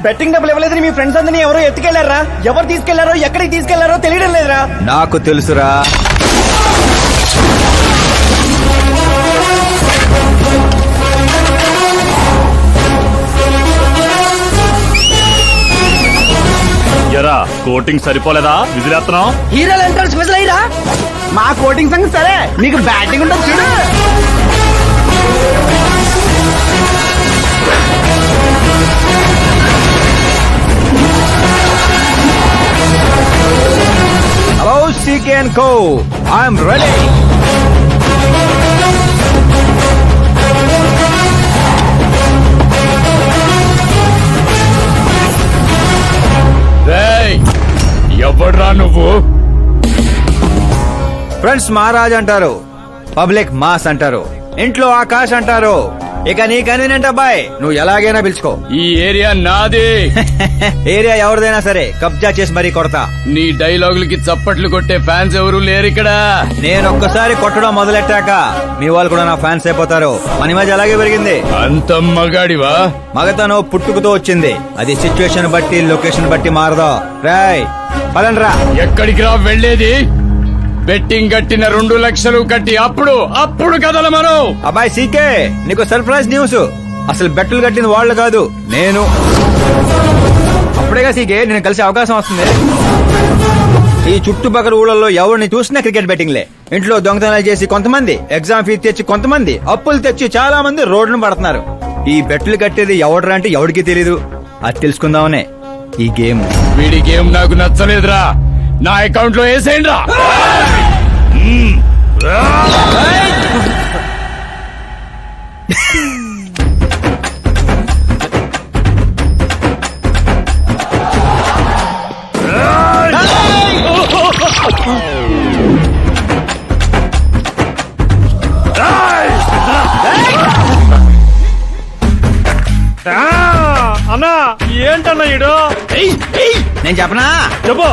Betting డబ్బులు ఇవ్వలేదని మీ friends అందరినీ ఎవరో ఎత్తుకెళ్లారా? ఎవరు తీసుకెళ్లారో ఎక్కడికి తీసుకెళ్లారో తెలియడం లేదురా. నాకు తెలుసురా. ఎరా కోటింగ్ సరిపోలేదా? విజిలేస్తున్నాం. హీరోలు ఎంట్రన్స్ స్పెషల్ అయ్యరా? మా కోటింగ్ సంగతి సరే, మీకు బ్యాటింగ్ ఉంటుంది చూడు. Hello CK&Co, I'm ready. ఎవడ్రా నువ్వు? ఫ్రెండ్స్ మహారాజ్ అంటారు, పబ్లిక్ మాస్ అంటారు, ఇంట్లో ఆకాశ్ అంటారు. ఇక నీ కన్వీనియంట్ అబ్బాయి, నువ్వు ఎలాగైనా పిలుచుకో. ఈ ఏరియా నాది. ఏరియా ఎవరిదైనా సరే కబ్జా చేసి మరీ కొడతా. నీ డైలాగులకి చప్పట్లు కొట్టే ఫ్యాన్స్ ఎవరు లేరు ఇక్కడ. నేను ఒక్కసారి కొట్టడం మొదలెట్టాక మీ వాళ్ళు కూడా నా ఫ్యాన్స్ అయిపోతారు. మన మధ్య అలాగే పెరిగింది. అంత మగాడివా? మగతనం పుట్టుకుతో వచ్చింది, అది సిచ్యువేషన్ బట్టి లొకేషన్ బట్టి మారదా. రాయ్ పదండ్రా. ఎక్కడికి రా వెళ్ళేది? బెట్టింగ్ కట్టిన 2 లక్షలు కట్టి అప్పుడు కదలు మనం. అబ్బాయి సీకే, నీకు సర్ప్రైజ్ న్యూస్. అసలు బెట్టులు కట్టింది వాళ్ళు కాదు, నేను. అప్పుడేగా సీకే నేను కలిసే అవకాశం వస్తుంది. ఈ చుట్టుపక్కల ఊళ్ళల్లో ఎవరిని చూసినా క్రికెట్ బెట్టింగ్లే. ఇంట్లో దొంగతనాలు చేసి కొంతమంది, ఎగ్జామ్ ఫీజు తెచ్చి కొంతమంది, అప్పులు తెచ్చి చాలా మంది రోడ్డును పడుతున్నారు. ఈ బెట్టులు కట్టేది ఎవడరా అంటే ఎవడికి తెలీదు. అది తెలుసుకుందామనే ఈ గేమ్. వీడి గేమ్ నాకు నచ్చలేదురా. నా అకౌంట్ లో వేసేయండి రా. అన్నా ఏంటన్నా ఈడు? నేను చెప్పనా? చెప్పు.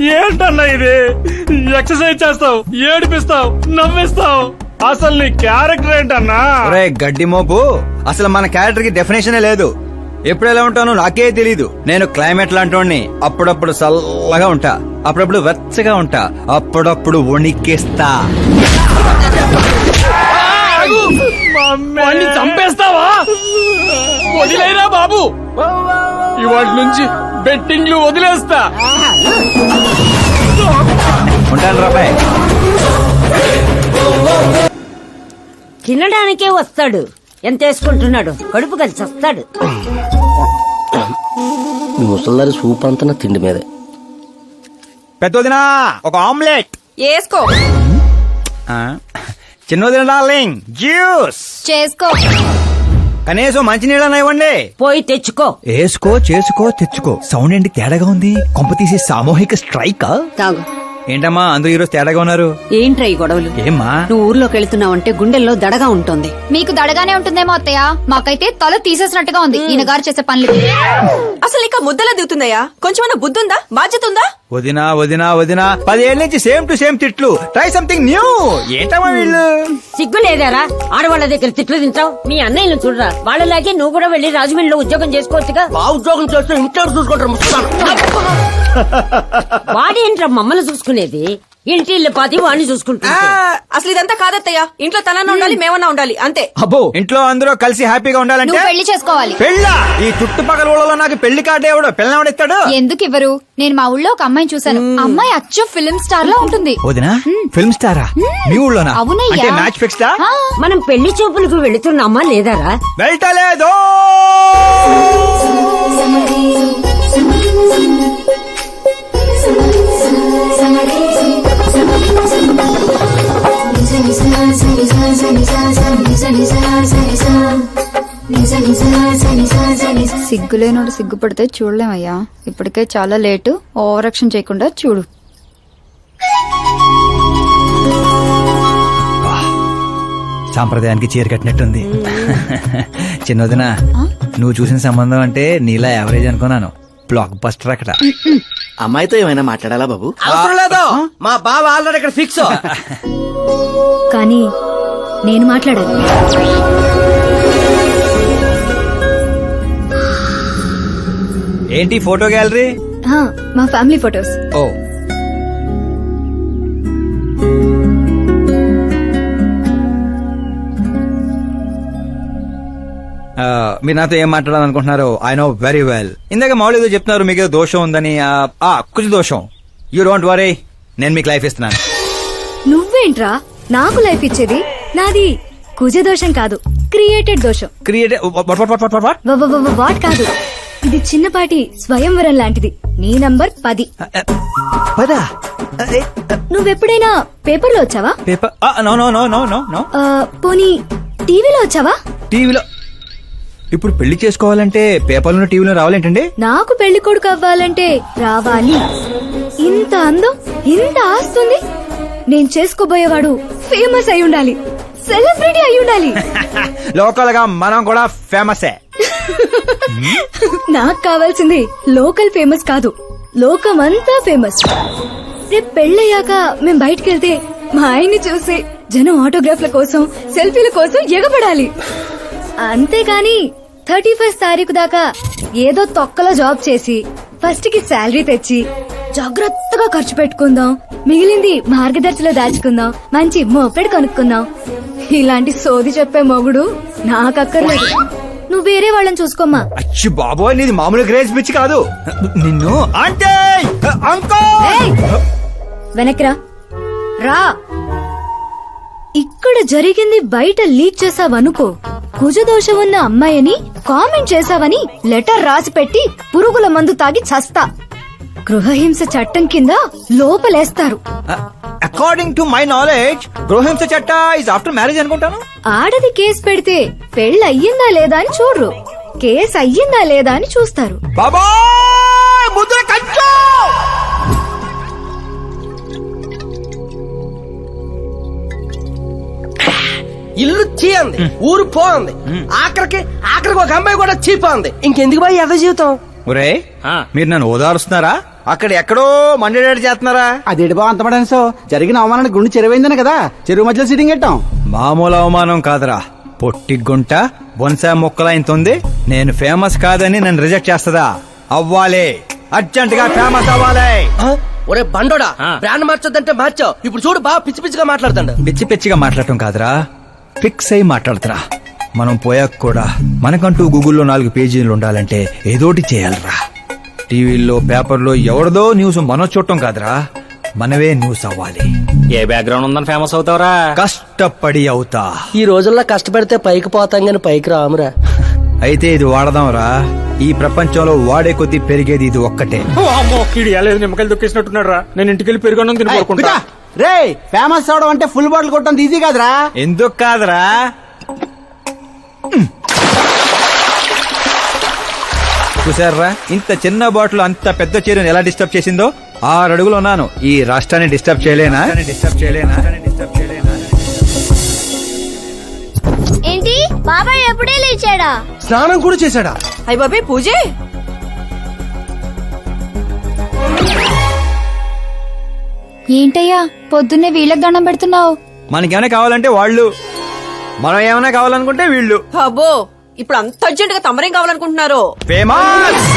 ఏంటన్నా ఇది? ఎక్సర్సైజ్ చేస్తావు, ఏడిపిస్తావు, నవ్విస్తావు. అసలు నీ క్యారెక్టర్ ఏంటన్నా? గడ్డి మోపు, అసలు మన క్యారెక్టర్ కి డెఫినేషన్ లేదు. ఎప్పుడు ఎలా ఉంటానో నాకే తెలీదు. నేను క్లైమేట్ లాంటి అప్పుడప్పుడు చల్లగా ఉంటా, అప్పుడప్పుడు వెచ్చగా ఉంటా, అప్పుడప్పుడు వణికేస్తా. చంపేస్తావా? వదిలేరా బాబు, ఇవాటి నుంచి బెట్టింగ్లు వదిలేస్తా. ఉంటాను రాబాయ్. తినడానికే వస్తాడు, ఎంత వేసుకుంటున్నాడు, కడుపు కలిసి వస్తాడు. ముసల్దారి సూప్ అంతా తిండి మీదే. పెద్దదినా ఒక ఆమ్లెట్ వేసుకో. చిన్నదిన డార్లింగ్ జ్యూస్ చేసుకో. కనీసం మంచినీళ్ళని ఇవ్వండి. పోయి తెచ్చుకో. వేసుకో, చేసుకో, తెచ్చుకో. సౌండ్ ఏంటి తేడాగా ఉంది? కొంప తీసి సామూహిక స్ట్రైక్. తాగు. ఏంటమ్మా అందరూ ఈరోజు తేడాగా ఉన్నారు? ఏంట్రా ఈ గొడవలు? ఏమ్మా నువ్వు ఊర్లోకి వెళ్తున్నావంటే గుండెల్లో దడగా ఉంటుంది. మీకు దడగానే ఉంటుందేమో అత్తయ్య, మాకైతే తల తీసేసినట్టుగా ఉంది ఈయన గారు చేసే పనులు. అసలు ఇంకా ముద్దలా దిగుతున్నాయా? కొంచెమన్నా బుద్ధి ఉందా? బాధ్యత ఉందా? వదినా వదినా వదినా 10 ఏళ్ళ నుంచి సేమ్ టు సేమ్ తిట్లు. Try something new. ఏంటమ్మా వీళ్ళు? సిగ్గు లేదారా ఆడవాళ్ళ దగ్గర తిట్లు తింటావు? మీ అన్నయ్యను చూడరా, వాళ్ళలాగే నువ్వు కూడా వెళ్లి రాజమండ్రిలో ఉద్యోగం చేసుకోవచ్చుగా. ఉద్యోగం చేస్తే ఇంట్లో చూసుకుంటారు వాడేంట్రా మమ్మల్ని చూసుకునేది? ఇంటి ఇల్లు పాతి వాడిని చూసుకుంటా. అసలు ఇదంతా కాదత్తయ్య. ఇంట్లో తనన్నా ఉండాలి, మేమన్నా ఉండాలి, అంతే. అబ్బో ఇంట్లో అందరూ కలిసి హ్యాపీగా ఉండాలంటే నువ్వు పెళ్లి చేసుకోవాలి. పెళ్ళా? ఈ చుట్టుపక్కల ఊళ్ళలో నాకు పెళ్లి కార్డు ఎవడు పిల్లవాడిస్తాడు? ఎందుకు ఇవ్వరు? నేను మా ఊళ్ళో ఒక అమ్మాయిని చూశాను. అమ్మాయి అచ్చు ఫిల్మ్ స్టార్ లా ఉంటుంది. వదినా ఫిల్మ్ స్టారా? మీ ఊళ్ళోనా? అవునయ్యా. అంటే మ్యాచ్ ఫిక్స్డా? ఆ, మనం పెళ్లి చూపులకు వెళుతున్నామా లేదారా? వెళ్ళలేదు. సిగ్గులేనోడు సిగ్గుపడితే చూడలేమయ్యా. ఇప్పటికే చాలా లేటు. ఓవరాక్షన్ చేయకుండా చూడు. సాంప్రదాయానికి చీర కట్టినట్టుంది. చిన్నదిన నువ్వు చూసిన సంబంధం అంటే నీలా యావరేజ్ అనుకున్నాను. బ్లాక్ బస్టర్ అక్కడ. అమ్మాయితో ఏమైనా మాట్లాడాలా బాబు? అవసరం లేదు, మా బావ ఆల్రెడీ ఇక్కడ ఫిక్స్. కానీ నేను మాట్లాడాలి. ఏంటి ఫోటో గ్యాలరీ? మా ఫ్యామిలీ ఫొటోస్. ఓ మీరు నాతో ఏం మాట్లాడాలనుకుంటున్నారు? I know very well. ఇందాక మామూలు ఏదో చెప్తున్నారు, మీకు ఏదో దోషం ఉందని. కుజ దోషం. యూ డోంట్ వరీ, నేను మీకు లైఫ్ ఇస్తున్నాను. నువ్వేంట్రా నాకు లైఫ్ ఇచ్చేది? నాది కుజ దోషం కాదు, క్రియేటెడ్ దోషం. క్రియేట్ వాట్ కాదు, ఇది చిన్నపాటి స్వయంవరం లాంటిది. నీ నంబర్ 10. పదా నువ్వెప్పుడైనా పేపర్లో వచ్చావా? Paper? No no no no no no. పోనీ టీవీలో వచ్చావా? టీవీలో? ఇప్పుడు పెళ్లి చేసుకోవాలంటే పేపర్లో టీవీలో రావాలేంటండి? నాకు పెళ్లి కొడుకు అవ్వాలంటే రావాలి. ఇంత అందం, ఇంత ఆస్తుంది. నేను చేసుకోబోయేవాడు ఫేమస్ అయి ఉండాలి, సెలబ్రిటీ అయి ఉండాలి. లోకల్ గా మనం కూడా ఫేమసే. నాకు కావాల్సింది లోకల్ ఫేమస్ కాదు, లోకమంతా ఫేమస్. రేపు పెళ్ళయ్యాక మేం బయటకెళ్తే మా ఆయన్ని చూసి జనం ఆటోగ్రాఫ్ల కోసం, సెల్ఫీల కోసం ఎగబడాలి. అంతేగాని 31st తారీఖు దాకా ఏదో తొక్కలో జాబ్ చేసి ఫస్ట్ కి శాలరీ తెచ్చి జాగ్రత్తగా ఖర్చు పెట్టుకుందాం, మిగిలింది మార్గదర్శిలో దాచుకుందాం, మంచి మోపెడు కొనుక్కుందాం. ఇలాంటి సోది చెప్పే మొగుడు నాకక్కర్లేదు. నువ్వు వేరే వాళ్ళని చూసుకోమ్మా. అచ్చి బాబోయ్, నీది మామూలు గ్రేజ్ పిచ్చి కాదు. నిన్ను అంటే వెనక్రా రా. ఇక్కడ జరిగింది బయట లీక్ చేసావనుకో, కుజదోషం ఉన్న అమ్మాయిని కామెంట్ చేసావని లెటర్ రాసి పెట్టి పురుగుల మందు తాగి చస్తా. గృహహింస చట్టం కింద లోపలేస్తారు. అకార్డింగ్ టు మై నాలెడ్జ్ గృహహింస చట్ట ఇస్ ఆఫ్టర్ మ్యారేజ్ అనుకుంటాను. ఆడది కేసు పెడితే పెళ్ళి అయ్యిందా లేదా అని చూడరు, కేసు అయ్యిందా లేదా అని చూస్తారు. బాబోయ్ ముద్ర కంచు. ఇల్లు చీ అంది, ఊరు పో అంది, ఆఖరికి ఒక అమ్మాయి కూడా చీపోంది. ఇంకెందుకు బాయ్ ఎద జీవితం? ఒరే మీరు నన్ను ఓదారుస్తున్నారా? అక్కడ ఎక్కడో మండేడాడు చేస్తున్నారా? అదేటి బావ అంత పడాను. జరిగిన అవమానానికి గుండె చెరువైందనే కదా చెరువు మధ్యలో సిట్టింగ్ పెట్టాం. మామూలు అవమానం కాదురా, పొట్టి గుంట బొన్సా మొక్కలా ఇంత ఉంది. నేను ఫేమస్ కాదని నన్ను రిజెక్ట్ చేస్తదా? అవ్వాలి, అర్జెంట్ గా ఫేమస్ అవ్వాలి. ఒరే బండోడా, బ్రాండ్ మార్చొద్దంటే మార్చావు. ఇప్పుడు చూడు బాగా పిచ్చి పిచ్చిగా మాట్లాడుతాడు. పిచ్చి పిచ్చిగా మాట్లాడటం కాదురా, ఫిక్స్ అయి మాట్లాడుతురా. మనం పోయాక కూడా మనకంటూ గూగుల్లో 4 పేజీలు ఉండాలంటే ఏదోటి చేయాలరా. టీవీల్లో పేపర్లో ఎవరిదో న్యూస్ మనం చూడటం కాదురా, మనవే న్యూస్ అవ్వాలి. ఏ బ్యాక్గ్రౌండ్ ఉందని ఫేమస్ అవుతావరా? కష్టపడి అవుతా. ఈ రోజుల్లో కష్టపడితే పైకి పోతాం గాని పైకి రామురా. అయితే ఇది వాడదాంరా. ఈ ప్రపంచంలో వాడే కొద్దీ పెరిగేది ఇది ఒక్కటే. నిమ్మకాయలు దొక్కేసినట్టున్నాడు రా. నేను ఇంటికి వెళ్ళి పెరుగొన్నం తిని కోరుకుంటా. రే ఫేమస్ అవడం అంటే ఫుల్ బాటిల్ కొట్టడం ఈజీ కాదురా. ఎందుకు కాదురా? చూసారా ఇంత చిన్న బాటిల్ అంత పెద్ద చీరను ఎలా డిస్టర్బ్ చేసిందో? 6 అడుగులు ఉన్నాను. ఈ రాష్ట్రాన్ని డిస్టర్బ్ చేయలేనా? ఏంటి బాబాయ్ ఎప్పుడే లేచాడా? స్నానం కూడా చేశాడా? అయ్య బాబే పూజే. ఏంటయ్యా పొద్దున్నే వీళ్ళకి దండం పెడుతున్నావు? మనకేమైనా కావాలంటే వాళ్ళు, మనం ఏమైనా కావాలనుకుంటే వీళ్ళు. అబ్బో ఇప్పుడు అంత అర్జెంట్ గా తమరేం కావాలనుకుంటున్నారు? ఫేమస్.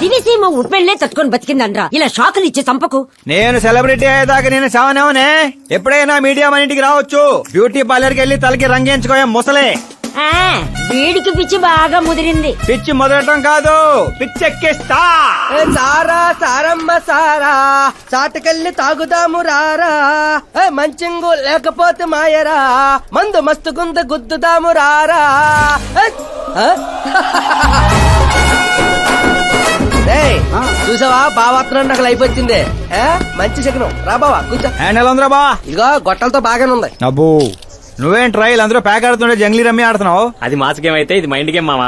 దివిసీమ ఉప్పెళ్లే తట్టుకొని బతికిందనరా, ఇలా షాకులు ఇచ్చే చంపకు. నేను సెలబ్రిటీ అయ్యేదాకా నేను సావనేవనే. ఎప్పుడైనా మీడియా మన ఇంటికి రావచ్చు. బ్యూటీ పార్లర్ కి వెళ్ళి తలకి రంగేయించుకోయా ముసలే. ఆ, వీడికి పిచ్చి బాగా ముదిరింది. పిచ్చి మొదలటం కాదు, పిచ్చెక్కిస్తా. ఏ సారా సారమ్మ సారా, చాటకెళ్ళి తాగుదాము రారా. ఏ మంచింగు లేకపోతే మాయరా, మందు మస్తు గుంద గుద్దుదాము రారా. ఏ, ఆ? ఏయ్, చూసావా బావాత్రం నాకు లైఫ్ వచ్చింది. ఏ, మంచి శకనం. రా బావా కూర్చో. హ్యాండ్ ఎలా ఉందిరా బా? ఇదిగో గొట్టలతో బాగానే ఉంది. అబ్బో, నువ్వేం ట్రైల్ అందరూ ప్యాక్ ఆడుతుండే జంగ్లీ రమ్మి ఆడుతున్నావు. అది మాస్ గేమ్ అయితే ఇది మైండ్ గేమ్ మామ.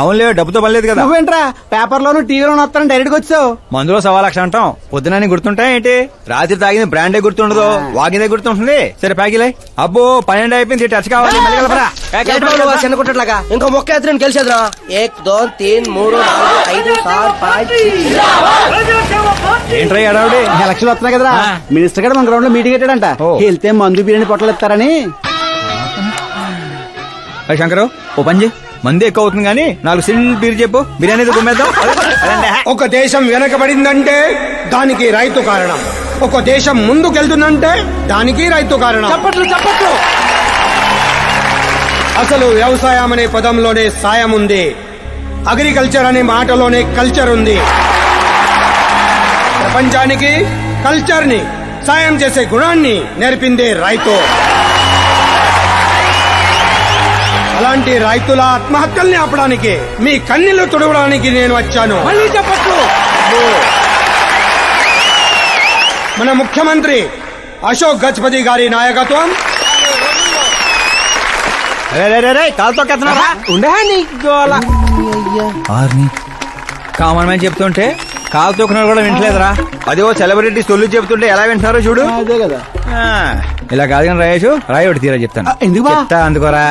అవునులే, డబ్బుతో పనిలేదు కదా. నువ్వేంట్రా పేపర్ లోను టీవీలోను వస్తాను డైరెక్ట్ గా వచ్చావు. మందులో 1,00,000 అంటాం. పొద్దునని గుర్తుంటాయి ఏంటి? రాత్రి తాగింది బ్రాండే గుర్తుండదు, వాగిందే గుర్తుంటుంది. సరే ప్యాకిలే. అబ్బో 12 అయిపోయింది, టచ్ కావాలి. మళ్ళీ కలపరా. ఏంటి బాబు నువ్వు చిన్న కుట్టట్లాగా? ఇంకో మొక్క ఎత్తున నేను గెలిచేద్రా. 1 2 3 4 5 6 5 ఏంట్రై అడావిడి? ఎలక్షన్ వస్తున్నాయి కదరా, మినిస్టర్ గారు మన గ్రౌండ్ లో మీటింగ్ పెట్టాడంట. ఓ. వెళ్తే మందు బిర్యానీ పొట్టలు ఇస్తారని. శంకరు ఓ పంజి, మంది ఎక్కువ అవుతుంది కానీ 4 సిల్ బీర్ చెప్పు, బిర్యానీ గుమ్మేద్దాం. ఒక దేశం వెనకబడిందంటే దానికి రైతు కారణం. ఒక దేశం ముందుకెళ్తుందంటే దానికి రైతు కారణం. చప్పట్లు. అసలు వ్యవసాయం అనే పదంలోనే సాయం ఉంది. అగ్రికల్చర్ అనే మాటలోనే కల్చర్ ఉంది. ప్రపంచానికి కల్చర్ ని, సాయం చేసే గుణాన్ని నేర్పిందే రైతు. అలాంటి రైతుల ఆత్మహత్యల్ని ఆపడానికి, మీ కన్నీళ్లు తుడవడానికి నేను వచ్చాను. మళ్ళీ చెప్పట్లు. మన ముఖ్యమంత్రి అశోక్ గజపతి గారి నాయకత్వం. కాలుతో కెత్తనారా? కామన్ మ్యాన్ చెప్తుంటే కాలు తొక్కున్నారు కూడా వింటలేదురా. అదే సెలబ్రిటీ సొల్లు చెప్తుంటే ఎలా వింటున్నారో చూడు. అదే కదా. ఆ, ఇలా కాదు కానీ రాయేషు, రాయి ఒకటి తీరా చెప్తాను. ఎందుకు బా? చెప్తా అందుకోరా.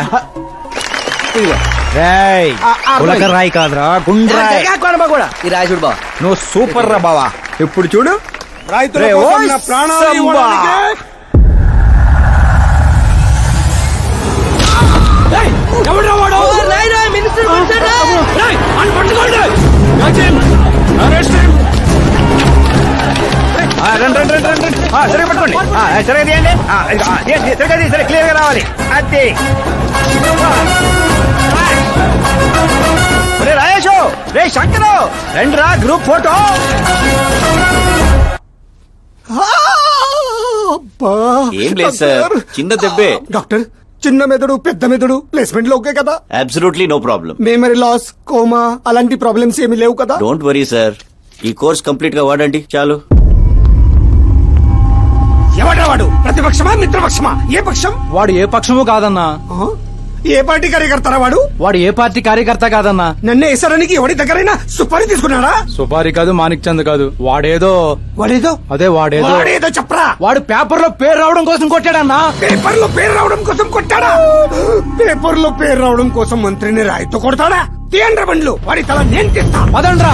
రాయ్ ఉలక రాయి కాదురా, గుండ్రాయ్. కూడా ఈ రాజుడు బావ నువ్వు సూపర్ రా బావా. ఇప్పుడు చూడు, రైతుల రే, కోసం ఓయ్ నా ప్రాణాలు సంబా. ఇవ్వడానికే ఆ, రండి. ఆ, సరిగ్గా పట్టుకోండి. ఆ, సరిగ్గా తీయండి. ఆ, ఇదిగో, ఆ, తీయండి, సరిగ్గా తీ, సరే క్లియర్ గా రావాలి. అది రే రాయేషు, రే శంకరు, రండి రా గ్రూప్ ఫోటో. ఏం లేదు సార్, చిన్న దెబ్బే. డాక్టర్, చిన్న మెదడు పెద్ద మెదడు ప్లేస్మెంట్ లో ఓకే కదా? Absolutely no problem. Memory loss, coma అలాంటి ప్రాబ్లమ్స్ ఏమీ లేవు కదా? డోంట్ వరీ సార్, ఈ కోర్స్ కంప్లీట్ గా వాడండి చాలు. ఎవడ్రా వాడు? ప్రతిపక్షమా మిత్రపక్షమా? ఏ పక్షం? వాడు ఏ పక్షము కాదన్నా. ఆ? ఏ పార్టీ కార్యకర్తారా వాడు? వాడు ఏ పార్టీ కార్యకర్త కాదన్నా. నన్ను వేసడానికి ఎవడి దగ్గరైనా సుపారీ తీసుకున్నాడా? సుపారి కాదు, మాణిక్ చంద్ కాదు. వాడేదో వాడేదో వాడేదో చెప్పరా. వాడు పేపర్ లో పేరు రావడం కోసం కొట్టాడన్నా. పేపర్ లో పేరు రావడం కోసం కొట్టాడా? పేపర్ లో పేరు రావడం కోసం మంత్రిని రాయితో కొడతాడా? తీయండ్ర బండ్లు, వాడి తల నేను తీస్తా. పదండ్రా.